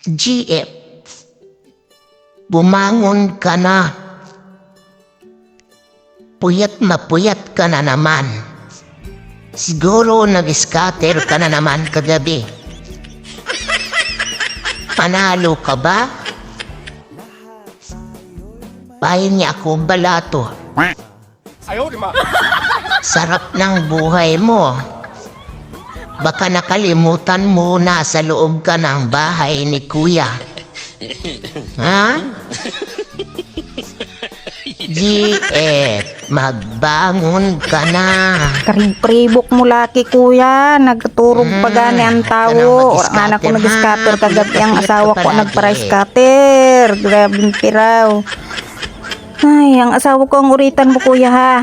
GF, bumangon ka na. Puyat na puyat ka na naman. Siguro nag-scatter ka na naman kagabi. Panalo ka ba? Bayan niya akong balato. Sarap ng buhay mo. Baka nakalimutan mo na sa loob ka ng bahay ni Kuya. Ha? GF, magbangon ka na. Karib-pribok mo laki kuya, nagturog pa gani ang tao. Anak ko nag-scatter kagabi ang asawa ko nagpara-scatter. Grabing piraw. Ay, ang asawa ko ang uritan mo kuya ha.